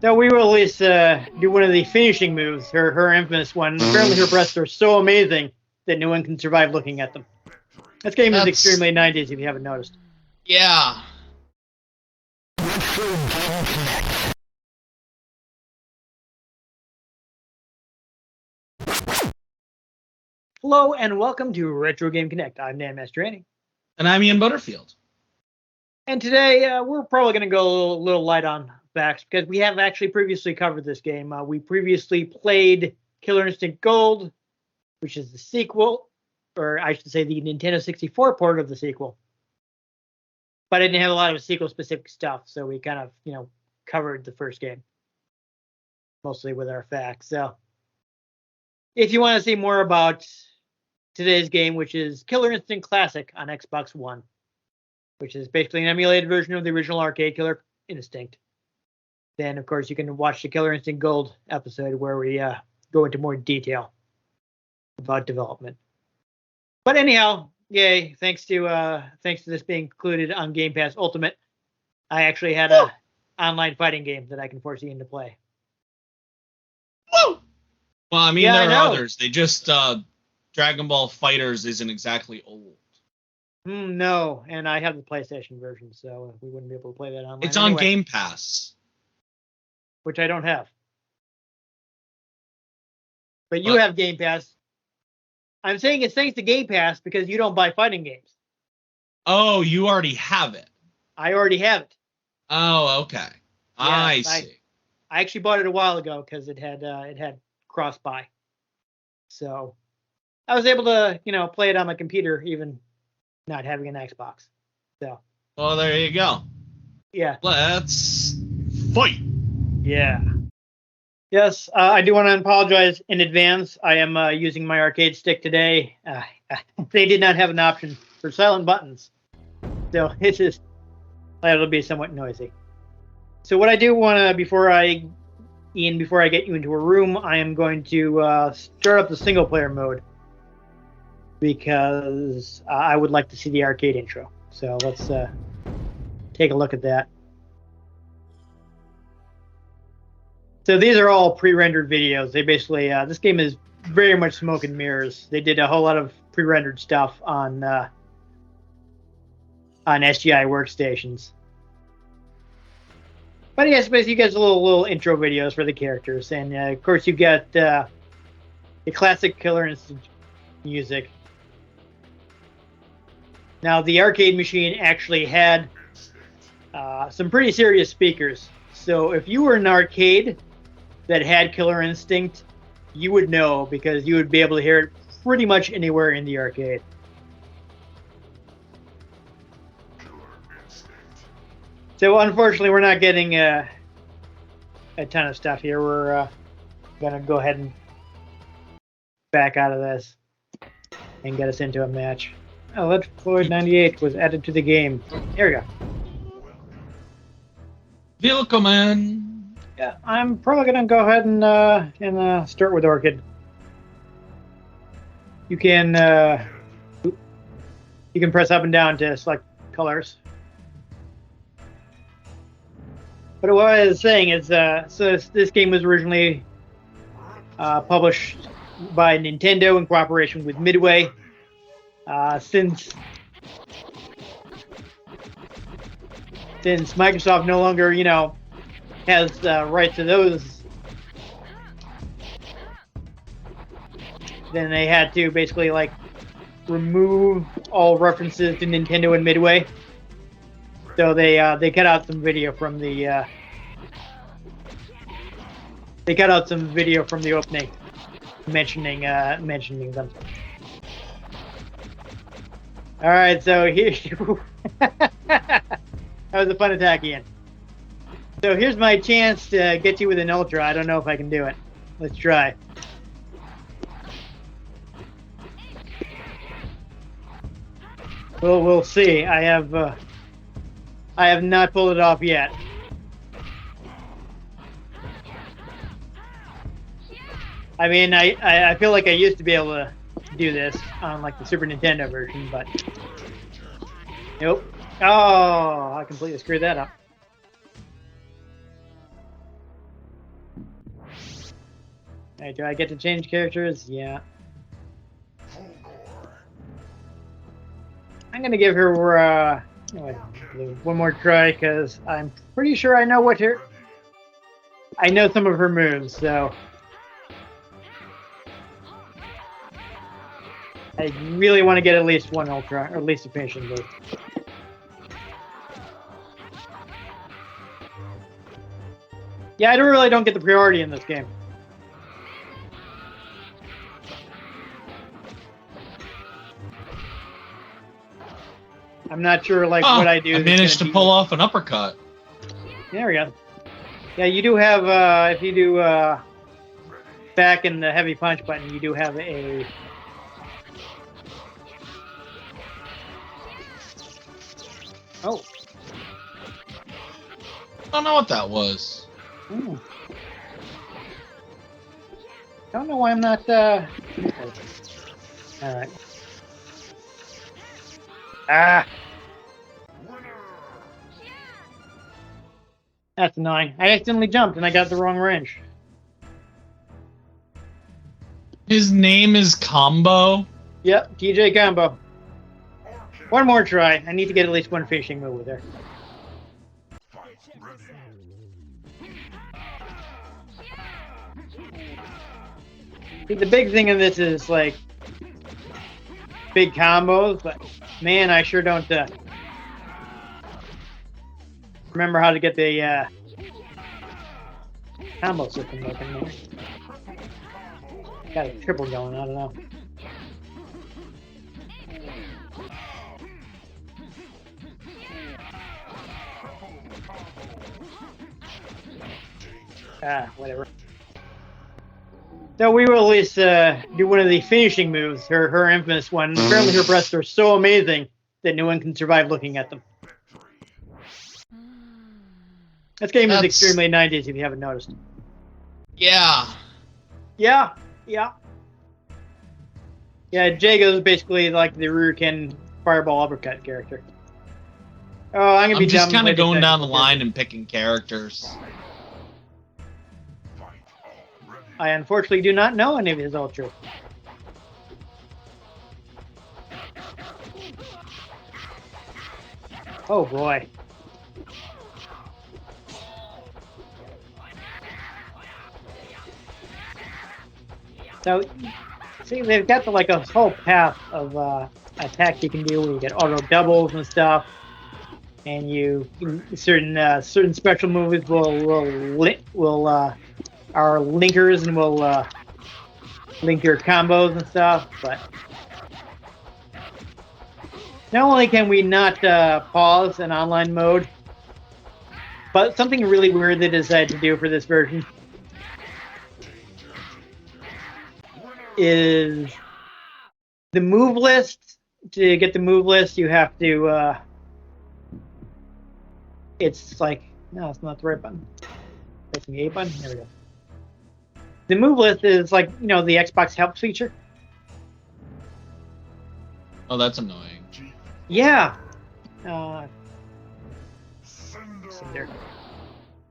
So we will at least do one of the finishing moves, her infamous one. Apparently her breasts are so amazing that no one can survive looking at them. This game is extremely 90s if you haven't noticed. Yeah. Hello and welcome to Retro Game Connect. I'm Dan Mastriani. And I'm Ian Butterfield. And today we're probably going to go a little light on facts because we have actually previously covered this game. We previously played Killer Instinct Gold, which is the sequel, or I should say the Nintendo 64 port of the sequel. But I didn't have a lot of sequel-specific stuff, so we kind of, covered the first game, mostly with our facts. So if you want to see more about today's game, which is Killer Instinct Classic on Xbox One, which is basically an emulated version of the original arcade Killer Instinct, then, of course, you can watch the Killer Instinct Gold episode where we go into more detail about development. But anyhow, yay, thanks to this being included on Game Pass Ultimate, I actually had an online fighting game that I can force Ian to play. Woo! Well, I mean, Yeah, there are others. They just, Dragon Ball Fighters isn't exactly old. No, and I have the PlayStation version, so we wouldn't be able to play that online. It's on Game Pass. Which I don't have. But you have Game Pass. I'm saying it's thanks to Game Pass because you don't buy fighting games. Oh, you already have it. I already have it. Oh, okay. Yeah, I see. I actually bought it a while ago because it had cross-buy. So I was able to, play it on my computer, even not having an Xbox. So. Well, there you go. Yeah. Let's fight. Yeah. Yes, I do want to apologize in advance. I am using my arcade stick today. They did not have an option for silent buttons. So it's just it'll be somewhat noisy. So what I do want to, before I get you into a room, I am going to start up the single player mode because I would like to see the arcade intro. So let's take a look at that. So these are all pre-rendered videos. They basically, this game is very much smoke and mirrors. They did a whole lot of pre-rendered stuff on SGI workstations. But yes, basically you get little intro videos for the characters, and of course you get the classic Killer Instinct music. Now the arcade machine actually had some pretty serious speakers. So if you were an arcade that had Killer Instinct, you would know because you would be able to hear it pretty much anywhere in the arcade. So unfortunately, we're not getting a ton of stuff here. We're gonna go ahead and back out of this and get us into a match. Oh, Let's Floyd 98 was added to the game. Here we go. Willkommen. Yeah, I'm probably gonna go ahead and start with Orchid. You can press up and down to select colors. But what I was saying is, so this game was originally published by Nintendo in cooperation with Midway. Since Microsoft no longer, has rights to those, then they had to basically remove all references to Nintendo and Midway. So they cut out some video from the opening, mentioning them. All right, so here that was a fun attack, Ian. So here's my chance to get you with an ultra. I don't know if I can do it. Let's try. We'll see. I have not pulled it off yet. I mean, I feel like I used to be able to do this on the Super Nintendo version, but nope. Oh, I completely screwed that up. Alright, do I get to change characters? Yeah. I'm gonna give her one more try because I'm pretty sure I know what her. I know some of her moves, so I really want to get at least one ultra, or at least a finishing move. Yeah, I really don't get the priority in this game. I'm not sure, like, what I do. I managed to pull off an uppercut. There we go. Yeah, you do have, if you do back in the heavy punch button, you do have a... Oh. I don't know what that was. Ooh. Don't know why I'm not, Alright. Ah! That's annoying. I accidentally jumped and I got the wrong range. His name is Combo? Yep, TJ Combo. One more try. I need to get at least one finishing move with her. See, the big thing in this is, like, big combos, but man, I sure don't remember how to get the combo system working there. Got a triple going, I don't know. Whatever. So we will at least do one of the finishing moves, her infamous one. Apparently her breasts are so amazing that no one can survive looking at them. This game is extremely 90s if you haven't noticed. Yeah. Yeah. Jago's basically like the Ryuken Fireball Uppercut character. Oh, I'm gonna be just kind of going down the line and picking characters. I unfortunately do not know any of his ultras. Oh boy. So, see, they've got like a whole path of attacks you can do where you get auto doubles and stuff, and you certain special moves are linkers and will link your combos and stuff. But not only can we not pause in online mode, but something really weird they decided to do for this version is the move list. To get the move list, you have to it's like, no, it's not the right button. Pressing the A button. There we go. The move list is like, you know, the Xbox help feature. Oh, that's annoying. Yeah. Cinder.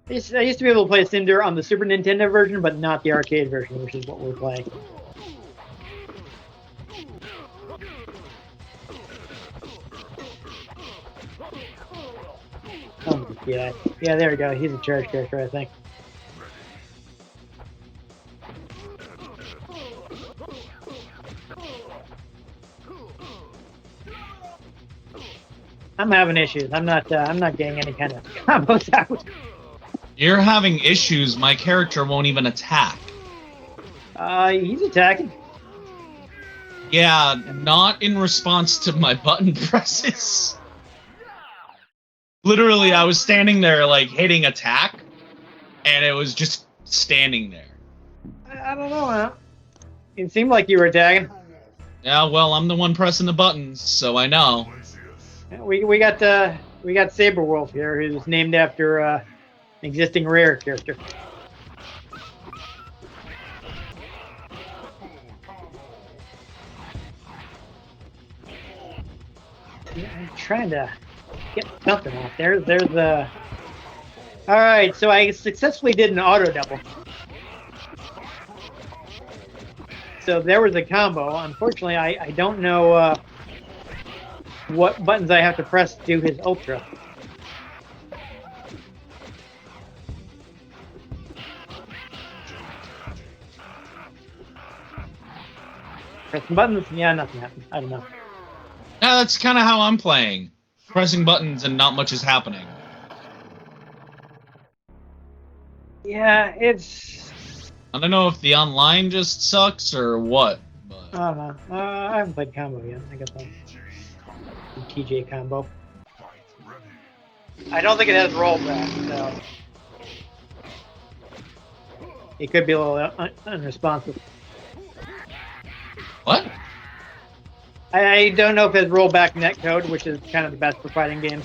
I used to be able to play Cinder on the Super Nintendo version, but not the arcade version, which is what we're playing. Oh my god. Yeah, there we go. He's a charge character, I think. I'm having issues. I'm not getting any kind of combos out. You're having issues. My character won't even attack. He's attacking. Yeah, not in response to my button presses. Literally, I was standing there, like, hitting attack, and it was just standing there. I don't know, man. It seemed like you were attacking. Yeah, well, I'm the one pressing the buttons, so I know. We got Saberwolf here, who's named after an existing Rare character. Yeah, I'm trying to get something off there. There's the. All right, so I successfully did an auto double. So there was a combo. Unfortunately, I don't know what buttons I have to press to do his ultra. Press some buttons? Yeah, nothing happened. I don't know. Yeah, that's kind of how I'm playing. Pressing buttons and not much is happening. Yeah, it's... I don't know if the online just sucks or what. But... I don't know. I haven't played combo yet. I guess I'll do TJ combo. I don't think it has rollback, so... It could be a little unresponsive. What? I don't know if it has rollback netcode, which is kind of the best for fighting games.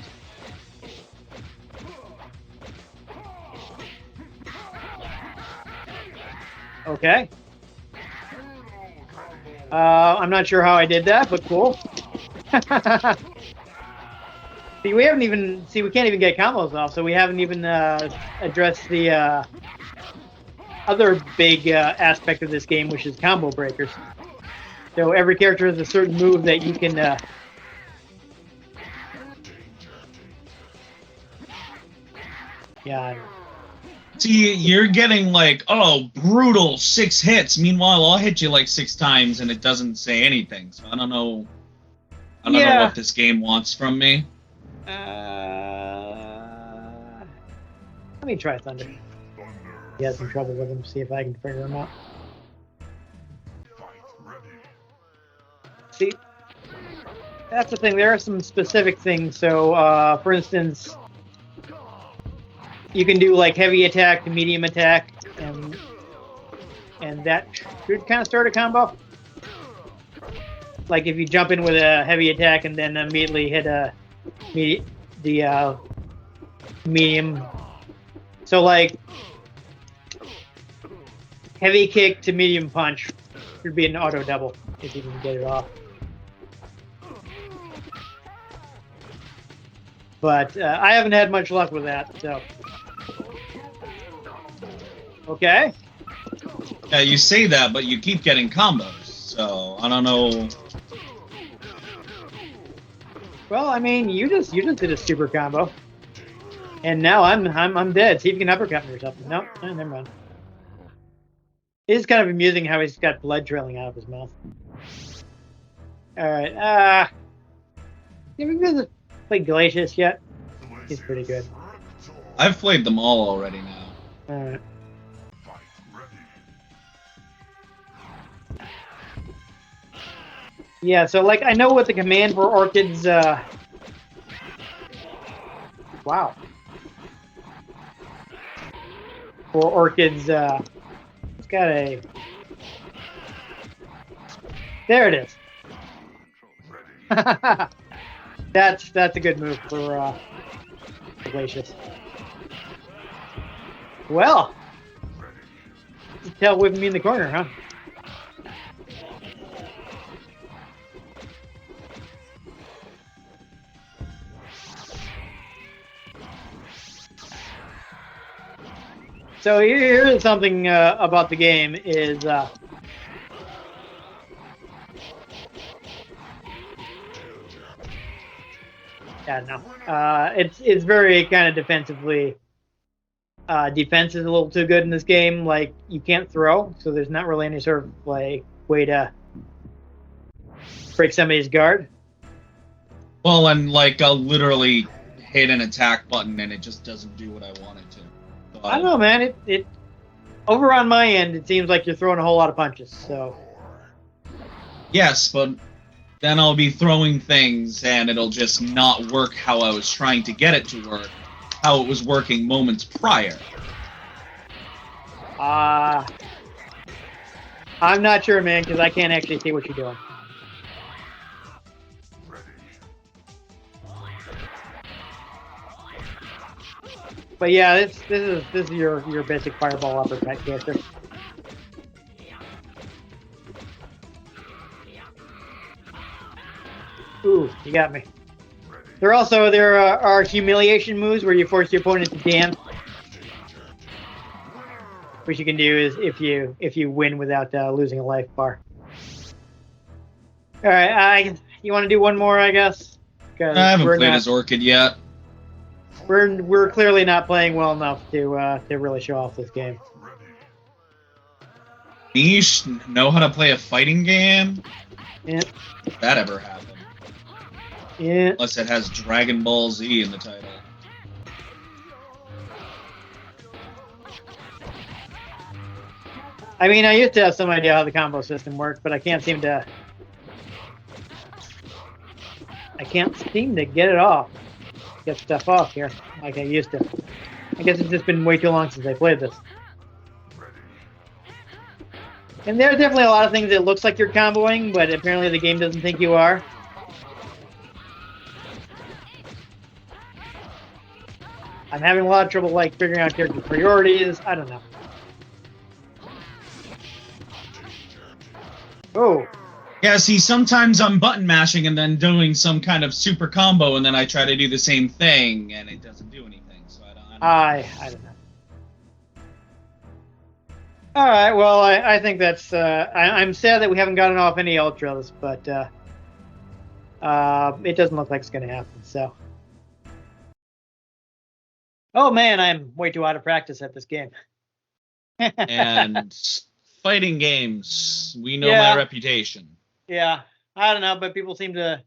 Okay. I'm not sure how I did that, but cool. See, we can't even get combos off, so we haven't even addressed the other big aspect of this game, which is combo breakers. So every character has a certain move that you can yeah. See, you're getting like, oh, brutal 6 hits. Meanwhile, I'll hit you like 6 times and it doesn't say anything. So I don't know. I don't know what this game wants from me. Let me try Thunder. He has some trouble with him. See if I can figure him out. See, that's the thing. There are some specific things. So, for instance, you can do like heavy attack to medium attack, and that should kind of start a combo. Like if you jump in with a heavy attack and then immediately hit the medium. So like heavy kick to medium punch should be an auto double if you can get it off. But I haven't had much luck with that, so. Okay. Yeah, you say that, but you keep getting combos, so I don't know. Well, I mean, you just did a super combo, and now I'm dead. See if you can uppercut me or something. Nope, never mind. It is kind of amusing how he's got blood trailing out of his mouth. All right. Have you guys played Glacius yet? He's pretty good. I've played them all already now. All right. Yeah, so like I know what the command for Orchid's wow. For Orchid's it's got a there it is. That's a good move for Glacius. Well, tell with me in the corner, huh? So here's something about the game is yeah, no. It's very kind of defensively. Defense is a little too good in this game. Like you can't throw, so there's not really any sort of like way to break somebody's guard. Well, and like I'll literally hit an attack button and it just doesn't do what I want it to. So I don't know, man. It over on my end, it seems like you're throwing a whole lot of punches. So yes, but then I'll be throwing things and it'll just not work how I was trying to get it to work, how it was working moments prior. I'm not sure, man, because I can't actually see what you're doing. But yeah, this is your basic fireball uppercut character. Ooh, you got me. There are humiliation moves where you force your opponent to dance. What you can do is if you win without losing a life bar. All right, you want to do one more, I guess? Because I haven't we're played not, as Orchid yet. we're clearly not playing well enough to really show off this game. Niche, know how to play a fighting game? Yeah. If that ever happened. Yeah. Unless it has Dragon Ball Z in the title. I mean, I used to have some idea how the combo system worked, but I can't seem to get it off. Get stuff off here like I used to. I guess it's just been way too long since I played this. And there are definitely a lot of things that looks like you're comboing, but apparently the game doesn't think you are. I'm having a lot of trouble like figuring out character priorities. I don't know. Oh. Yeah, see, sometimes I'm button mashing and then doing some kind of super combo, and then I try to do the same thing, and it doesn't do anything. So I don't know. All right. Well, I think that's. I'm sad that we haven't gotten off any ultras, but it doesn't look like it's going to happen. So. Oh man, I'm way too out of practice at this game. And fighting games, we know Yeah. my reputation. Yeah, I don't know, but people seem to,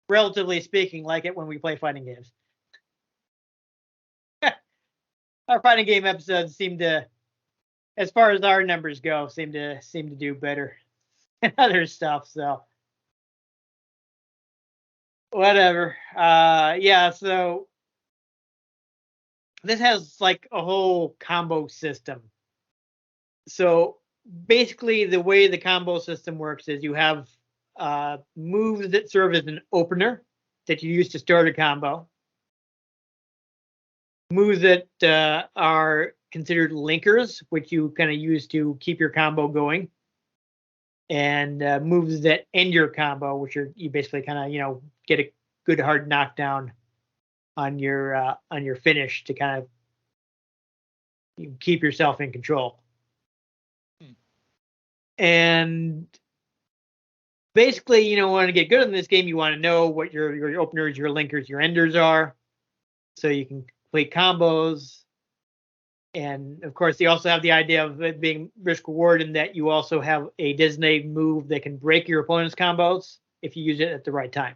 relatively speaking, like it when we play fighting games. Our fighting game episodes seem to, as far as our numbers go, seem to do better than other stuff. So whatever. Yeah. So this has like a whole combo system. So basically, the way the combo system works is you have moves that serve as an opener that you use to start a combo. Moves that are considered linkers, which you kind of use to keep your combo going, and moves that end your combo, which you basically kind of get a good hard knockdown on your finish to kind of keep yourself in control. And basically, want to get good in this game, you want to know what your openers, your linkers, your enders are, so you can complete combos. And of course, you also have the idea of it being risk reward in that you also have a designated move that can break your opponent's combos if you use it at the right time.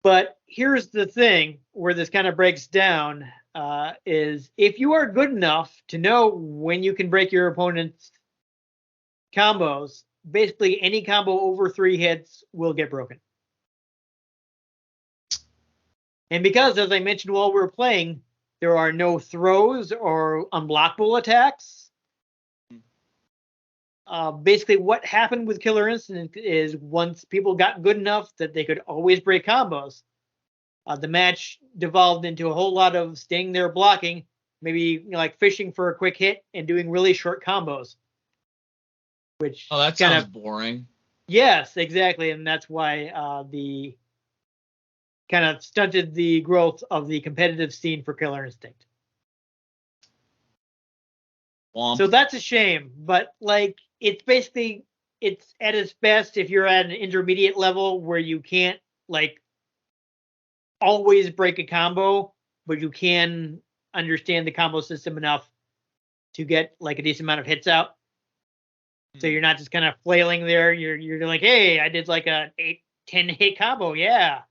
But here's the thing where this kind of breaks down is if you are good enough to know when you can break your opponent's combos, basically any combo over 3 hits will get broken. And because, as I mentioned while we were playing, there are no throws or unblockable attacks. Basically, what happened with Killer Instinct is once people got good enough that they could always break combos, the match devolved into a whole lot of staying there blocking, maybe like fishing for a quick hit and doing really short combos. Which that sounds boring. Yes, exactly, and that's why the kind of stunted the growth of the competitive scene for Killer Instinct. Womp. So that's a shame, but like it's at its best if you're at an intermediate level where you can't like always break a combo, but you can understand the combo system enough to get like a decent amount of hits out. So you're not just kind of flailing there. You're like, hey, I did like a 8-10 hit combo, yeah.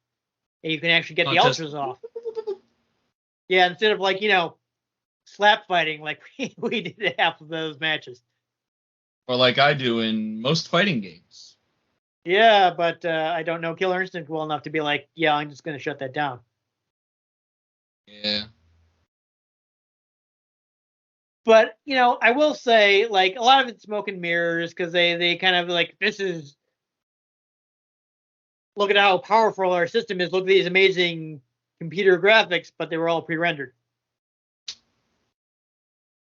And you can actually get the ultras off. Yeah, instead of like, slap fighting like we did half of those matches. Or like I do in most fighting games. Yeah, but I don't know Killer Instinct well enough to be like, yeah, I'm just going to shut that down. Yeah. But, I will say, like, a lot of it's smoke and mirrors because they kind of like, look at how powerful our system is. Look at these amazing computer graphics, but they were all pre-rendered.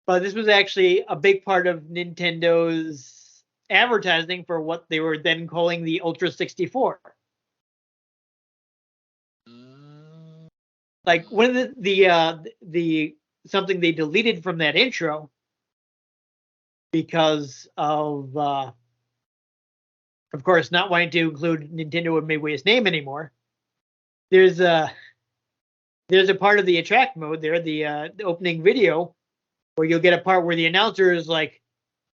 But this was actually a big part of Nintendo's advertising for what they were then calling the Ultra 64. Like one of the something they deleted from that intro because of course, not wanting to include Nintendo in Midway's name anymore. There's a part of the attract mode there, the opening video, where you'll get a part where the announcer is like,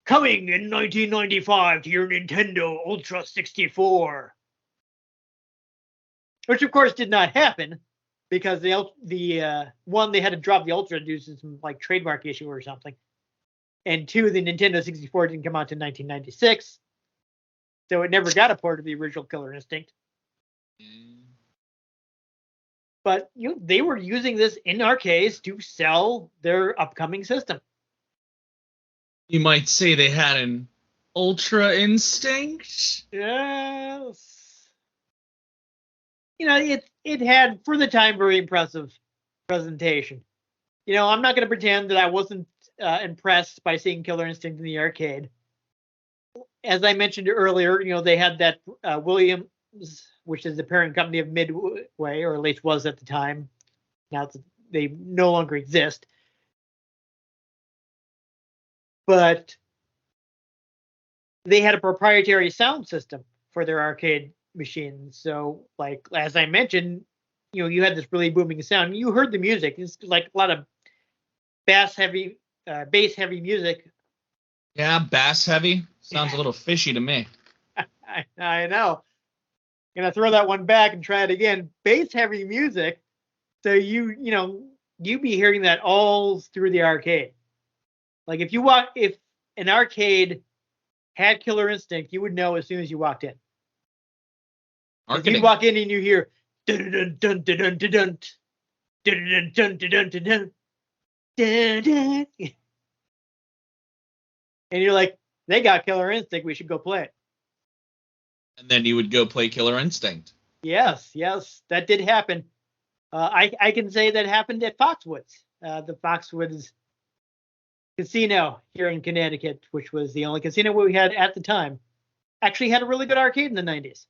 "Coming in 1995 to your Nintendo Ultra 64," which of course did not happen because the one, they had to drop the Ultra due to some like trademark issue or something, and two, the Nintendo 64 didn't come out in 1996, so it never got a port of the original Killer Instinct. But they were using this in arcades to sell their upcoming system. You might say they had an Ultra Instinct. Yes. It had, for the time, very impressive presentation. I'm not going to pretend that I wasn't impressed by seeing Killer Instinct in the arcade. As I mentioned earlier, they had that Williams, which is the parent company of Midway, or at least was at the time. Now they no longer exist. But they had a proprietary sound system for their arcade machines. So, like, as I mentioned, you had this really booming sound. You heard the music. It's like a lot of bass heavy music. Yeah, bass heavy. Sounds a little fishy to me. I know. Gonna throw that one back and try it again. Bass heavy music. So you'd be hearing that all through the arcade. Like if an arcade had Killer Instinct, you would know as soon as you walked in. If you walk in and you hear dun dun dun dun dun dun dun dun dun dun dun, and you're like, they got Killer Instinct, we should go play it. And then you would go play Killer Instinct. Yes, that did happen. I can say that happened at Foxwoods, the Foxwoods Casino here in Connecticut, which was the only casino we had at the time. Actually had a really good arcade in the 90s.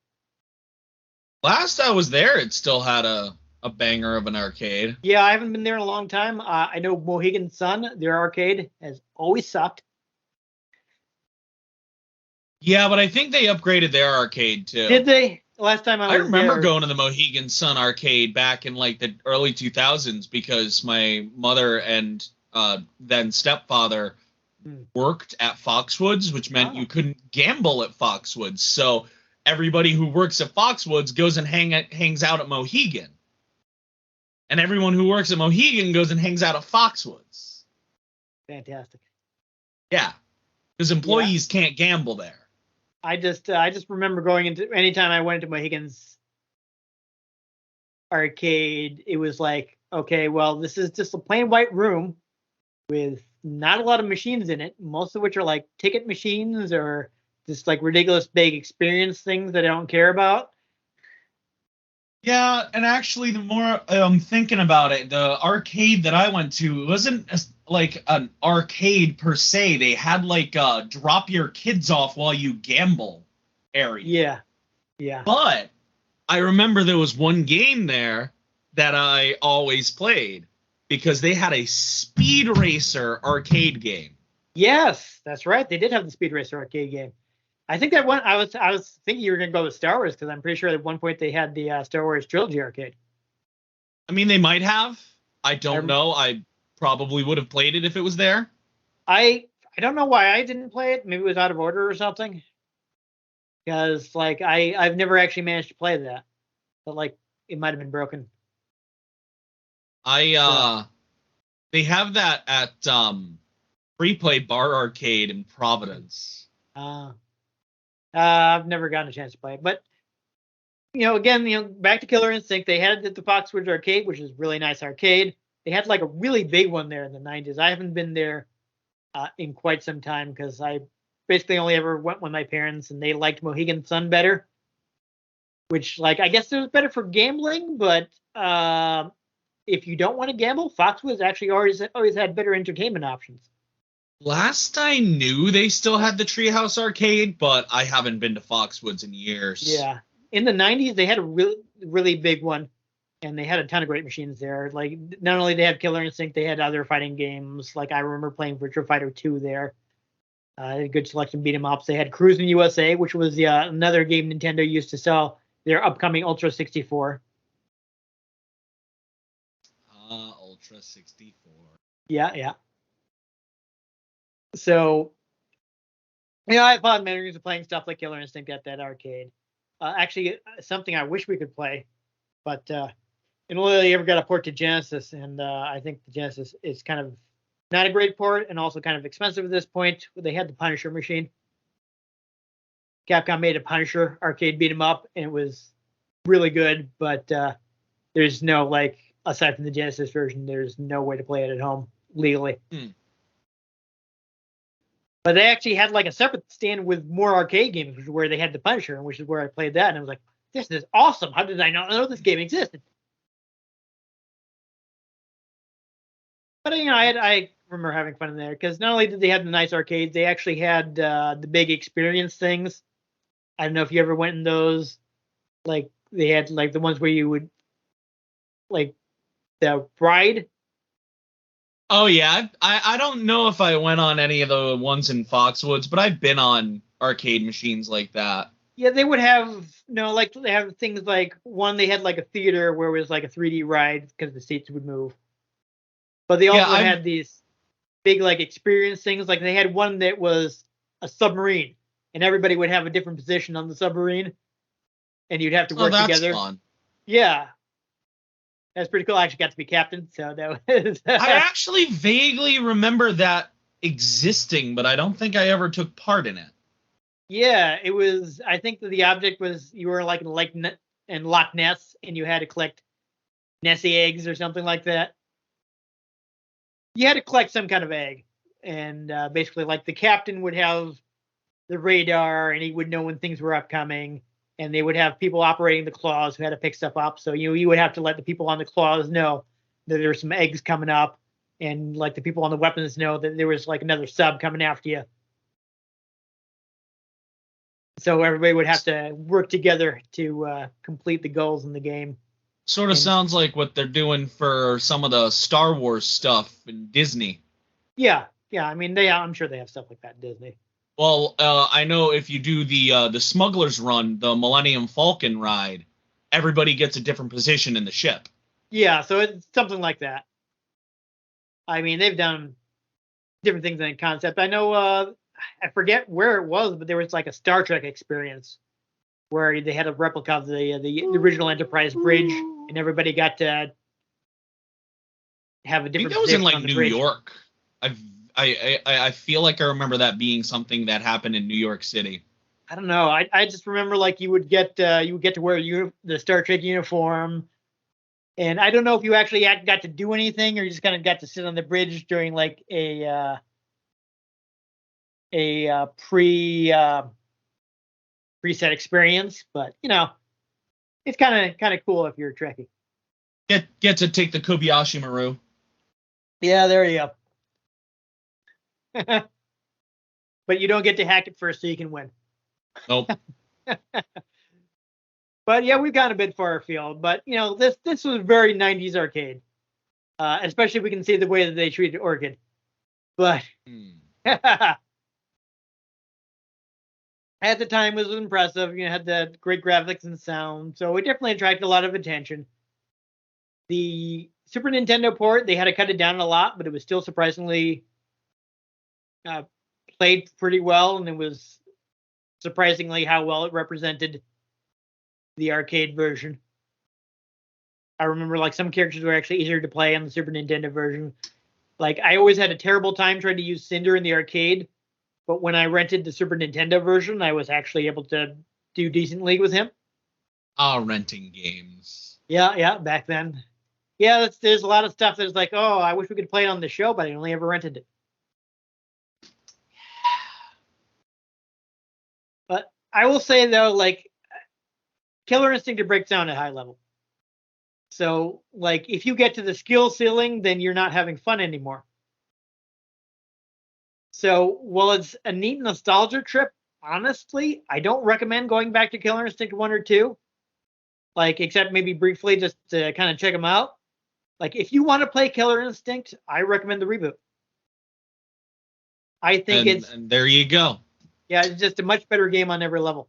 Last I was there, it still had a banger of an arcade. Yeah, I haven't been there in a long time. I know Mohegan Sun, their arcade, has always sucked. Yeah, but I think they upgraded their arcade too. Did they? Last time I remember going to the Mohegan Sun arcade back in like the early 2000s because my mother and then stepfather worked at Foxwoods, which meant you couldn't gamble at Foxwoods. So everybody who works at Foxwoods goes and hangs out at Mohegan. And everyone who works at Mohegan goes and hangs out at Foxwoods. Fantastic. Yeah, because employees can't gamble there. I just remember going into, anytime I went into Mohegan's arcade, it was like, okay, well, this is just a plain white room with not a lot of machines in it, most of which are like ticket machines or just like ridiculous big experience things that I don't care about. Yeah, and actually, the more I'm thinking about it, the arcade that I went to wasn't like an arcade per se. They had like a drop your kids off while you gamble area. Yeah. But I remember there was one game there that I always played because they had a Speed Racer arcade game. Yes, that's right. They did have the Speed Racer arcade game. I think that one, I was thinking you were going to go with Star Wars because I'm pretty sure at one point they had the Star Wars Trilogy arcade. I mean, they might have. I don't know. I probably would have played it if it was there. I don't know why I didn't play it. Maybe it was out of order or something. Because like I've never actually managed to play that. But like it might have been broken. They have that at Free Play Bar Arcade in Providence. I've never gotten a chance to play it, but again, back to Killer Instinct. They had the Foxwoods arcade, which is a really nice arcade. They had like a really big one there in the 90s. I haven't been there in quite some time because I basically only ever went with my parents, and they liked Mohegan Sun better, which like I guess it was better for gambling, but if you don't want to gamble, Foxwoods actually always had better entertainment options. Last I knew, they still had the Treehouse Arcade, but I haven't been to Foxwoods in years. Yeah. In the 90s, they had a really, really big one, and they had a ton of great machines there. Like, not only did they have Killer Instinct, they had other fighting games. Like, I remember playing Virtua Fighter 2 there. A good selection of beat 'em ups. They had Cruisin' USA, which was another game Nintendo used to sell their upcoming Ultra 64. Ultra 64. Yeah, yeah. So, I have fond memories of playing stuff like Killer Instinct at that arcade. Actually, something I wish we could play, but it only really ever got a port to Genesis, and I think the Genesis is kind of not a great port and also kind of expensive at this point. They had the Punisher machine. Capcom made a Punisher arcade beat 'em up, and it was really good, but there's no, like, aside from the Genesis version, there's no way to play it at home legally. But they actually had like a separate stand with more arcade games, which is where they had the Punisher, which is where I played that, and I was like, this is awesome. How did I not know this game existed? But I remember having fun in there because not only did they have the nice arcades, they actually had the big experience things. I don't know if you ever went in those. Like they had like the ones where you would like the ride. Oh yeah, I don't know if I went on any of the ones in Foxwoods, but I've been on arcade machines like that. Yeah, they would have like they have things like one they had like a theater where it was like a 3D ride because the seats would move. But they also had these big like experience things. Like they had one that was a submarine, and everybody would have a different position on the submarine, and you'd have to work together. Fun. Yeah, that's pretty cool. I actually got to be captain, so that was. I actually vaguely remember that existing, but I don't think I ever took part in it. Yeah, it was. I think that the object was you were like in Loch Ness, and you had to collect Nessie eggs or something like that. You had to collect some kind of egg, and basically, like the captain would have the radar, and he would know when things were upcoming, and they would have people operating the claws who had to pick stuff up. So you would have to let the people on the claws know that there were some eggs coming up, and like the people on the weapons know that there was like another sub coming after you. So everybody would have to work together to complete the goals in the game. Sort of sounds like what they're doing for some of the Star Wars stuff in Disney. Yeah. I mean, I'm sure they have stuff like that in Disney. Well, I know if you do the Smuggler's Run, the Millennium Falcon ride, everybody gets a different position in the ship. Yeah, so it's something like that. I mean, they've done different things in concept. I know, I forget where it was, but there was like a Star Trek experience where they had a replica of the original Enterprise bridge, and everybody got to have a different. I think that was in like New bridge. York. I feel like I remember that being something that happened in New York City. I don't know. I just remember like you would get to wear the Star Trek uniform, and I don't know if you actually got to do anything or you just kind of got to sit on the bridge during like a preset experience, but it's kind of cool if you're a Trekkie. Get to take the Kobayashi Maru. Yeah, there you go. But you don't get to hack it first, so you can win. Nope. But yeah, we've gone a bit far afield. But this was very 90s arcade, especially if we can see the way that they treated Orchid. But at the time, it was impressive. Had the great graphics and sound, so it definitely attracted a lot of attention. The Super Nintendo port, they had to cut it down a lot, but it was still surprisingly played pretty well, and it was surprisingly how well it represented the arcade version. I remember like some characters were actually easier to play on the Super Nintendo version. Like I always had a terrible time trying to use Cinder in the arcade, but when I rented the Super Nintendo version, I was actually able to do decently with him. Renting games. Yeah, back then. Yeah, there's a lot of stuff that's like, oh, I wish we could play it on the show, but I only ever rented it. But I will say though, like Killer Instinct breaks down at high level. So like if you get to the skill ceiling, then you're not having fun anymore. So while it's a neat nostalgia trip, honestly, I don't recommend going back to Killer Instinct 1 or 2. Like, except maybe briefly just to kind of check them out. Like, if you want to play Killer Instinct, I recommend the reboot. I think and there you go. Yeah, it's just a much better game on every level.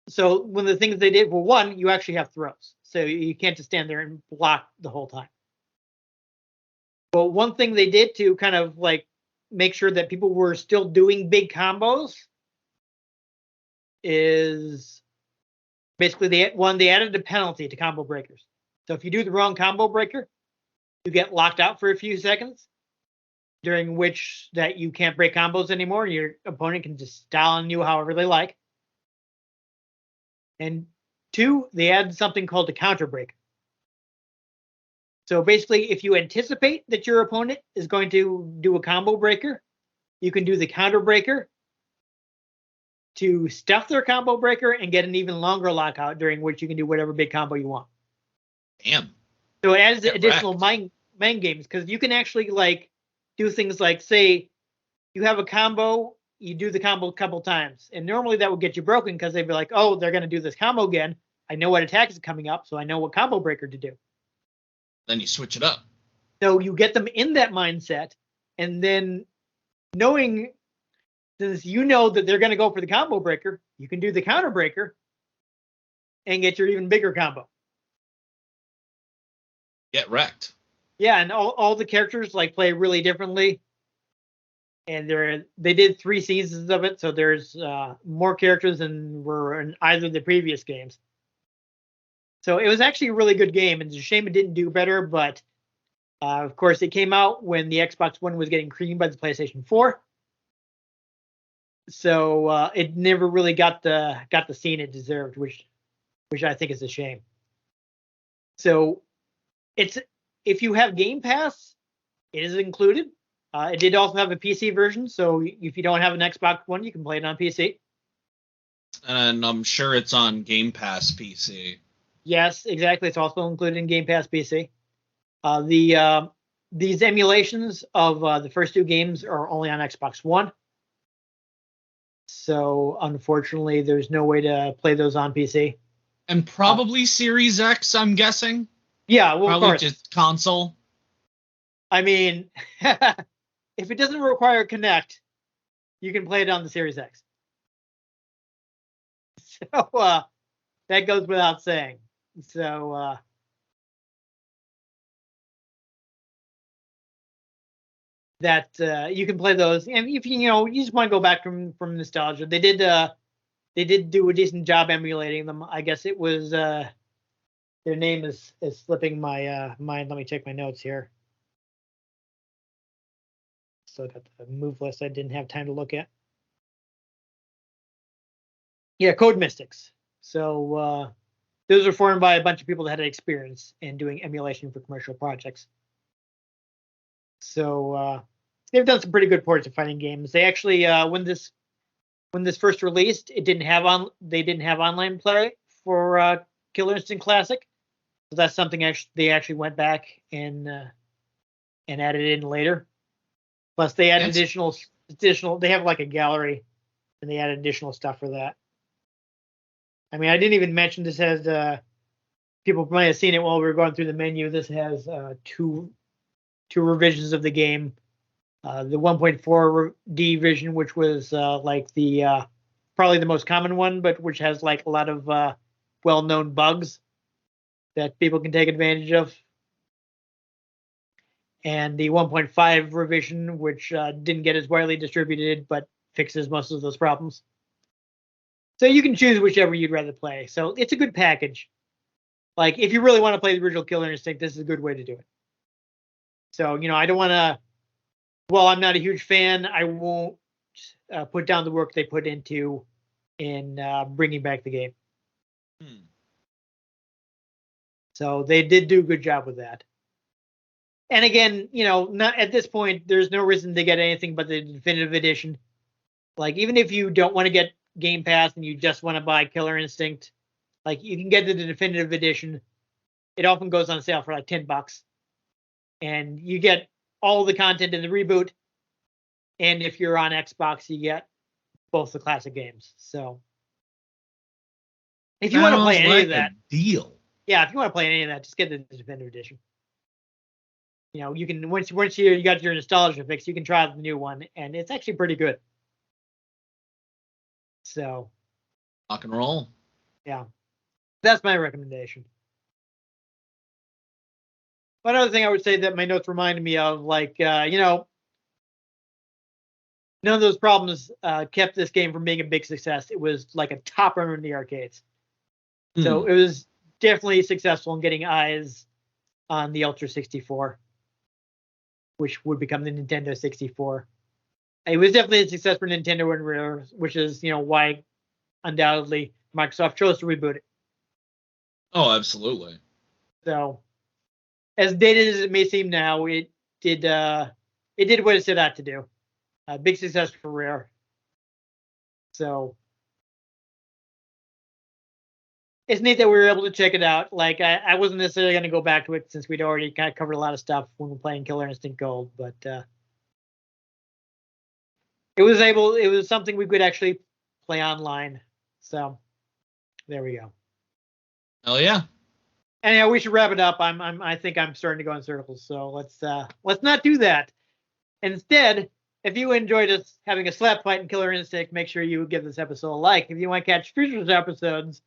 So one of the things they did, well, one, you actually have throws. So you can't just stand there and block the whole time. But one thing they did to kind of like make sure that people were still doing big combos is basically they added a penalty to combo breakers. So if you do the wrong combo breaker, you get locked out for a few seconds, during which that you can't break combos anymore. Your opponent can just style on you however they like. And two, they added something called a counter break. So basically, if you anticipate that your opponent is going to do a combo breaker, you can do the counter breaker to stuff their combo breaker and get an even longer lockout, during which you can do whatever big combo you want. Damn. So it adds additional mind games, because you can actually like do things like, say you have a combo, you do the combo a couple times, and normally that would get you broken because they'd be like, oh, they're going to do this combo again. I know what attack is coming up, so I know what combo breaker to do. Then you switch it up. So you get them in that mindset, and then knowing, since you know that they're going to go for the combo breaker, you can do the counter breaker and get your even bigger combo. Get wrecked. Yeah, and all the characters like play really differently. And they did 3 seasons of it, so there's more characters than were in either of the previous games. So it was actually a really good game, and it's a shame it didn't do better. But of course, it came out when the Xbox One was getting creamed by the PlayStation 4, so it never really got the scene it deserved, which I think is a shame. So if you have Game Pass, it is included. It did also have a PC version, so if you don't have an Xbox One, you can play it on PC. And I'm sure it's on Game Pass PC. Yes, exactly. It's also included in Game Pass PC. These emulations of the first 2 games are only on Xbox One. So unfortunately, there's no way to play those on PC. And probably Series X, I'm guessing. Yeah, well, probably of course. Just console. I mean, if it doesn't require Kinect, you can play it on the Series X. So that goes without saying. So that you can play those, and if you just want to go back from nostalgia, they did do a decent job emulating them. I guess it was their name is slipping my mind. Let me check my notes here. Still got the move list I didn't have time to look at. Yeah, Code Mystics. So those are formed by a bunch of people that had experience in doing emulation for commercial projects. So they've done some pretty good ports of fighting games. They actually when this first released, they didn't have online play for Killer Instinct Classic. So that's something they actually went back and added in later. Plus they added additional. They have like a gallery, and they added additional stuff for that. I mean, I didn't even mention this has people might have seen it while we were going through the menu. This has two revisions of the game. The 1.4D version, which was like the probably the most common one, but which has like a lot of well-known bugs that people can take advantage of. And the 1.5 revision, which didn't get as widely distributed, but fixes most of those problems. So you can choose whichever you'd rather play. So it's a good package. Like, if you really want to play the original Killer Instinct, this is a good way to do it. So, I don't want to... Well, I'm not a huge fan. I won't put down the work they put into in bringing back the game. So they did do a good job with that. And again, not at this point, there's no reason to get anything but the definitive edition. Like, even if you don't want to get Game Pass and you just want to buy Killer Instinct, like, you can get the definitive edition. It often goes on sale for like $10. And you get all the content in the reboot. And if you're on Xbox, you get both the classic games. So if you want to play any of that, deal. Yeah, if you want to play any of that, just get the definitive edition. You know, you can once you got your nostalgia fix, you can try the new one, and it's actually pretty good. So, rock and roll. Yeah, that's my recommendation. One other thing I would say that my notes reminded me of, like, you know, none of those problems kept this game from being a big success. It was like a top runner in the arcades. So it was definitely successful in getting eyes on the Ultra 64, which would become the Nintendo 64. It was definitely a success for Nintendo and Rare, which is, you know, why undoubtedly Microsoft chose to reboot it. Oh, absolutely. So, as dated as it may seem now, it did what it set out to do. A big success for Rare. So it's neat that we were able to check it out. Like, I wasn't necessarily going to go back to it since we'd already kind of covered a lot of stuff when we were playing Killer Instinct Gold, but it was something we could actually play online. So there we go. Hell yeah. Anyhow, we should wrap it up. I think I'm starting to go in circles, so let's not do that. Instead, if you enjoyed us having a slap fight in Killer Instinct, make sure you give this episode a like. If you want to catch future episodes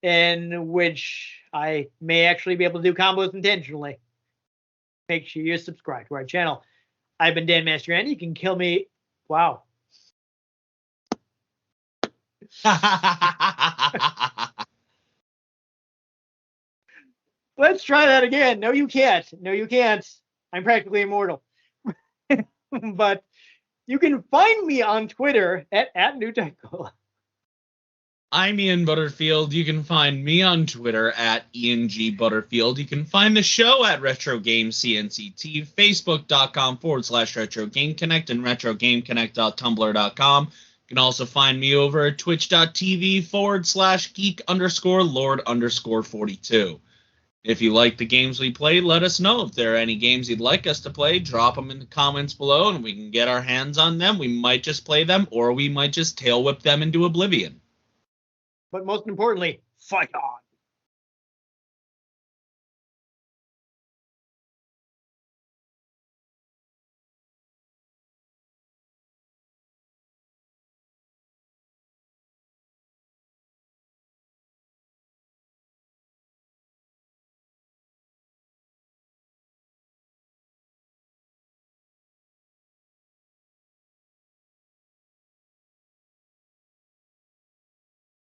in which I may actually be able to do combos intentionally, make sure you subscribe to our channel. I've been Dan Mastriani. You can kill me. Wow. Let's try that again. No, you can't. No, you can't. I'm practically immortal. But you can find me on Twitter at NewTechCola. I'm Ian Butterfield. You can find me on Twitter at Ian G. Butterfield. You can find the show at Retro Game CNCT, Facebook.com/Retro Game Connect, and RetroGameConnect.tumblr.com. You can also find me over at Twitch.tv/Geek_Lord_42. If you like the games we played, let us know. If there are any games you'd like us to play, drop them in the comments below and we can get our hands on them. We might just play them, or we might just tail whip them into oblivion. But most importantly, fight on.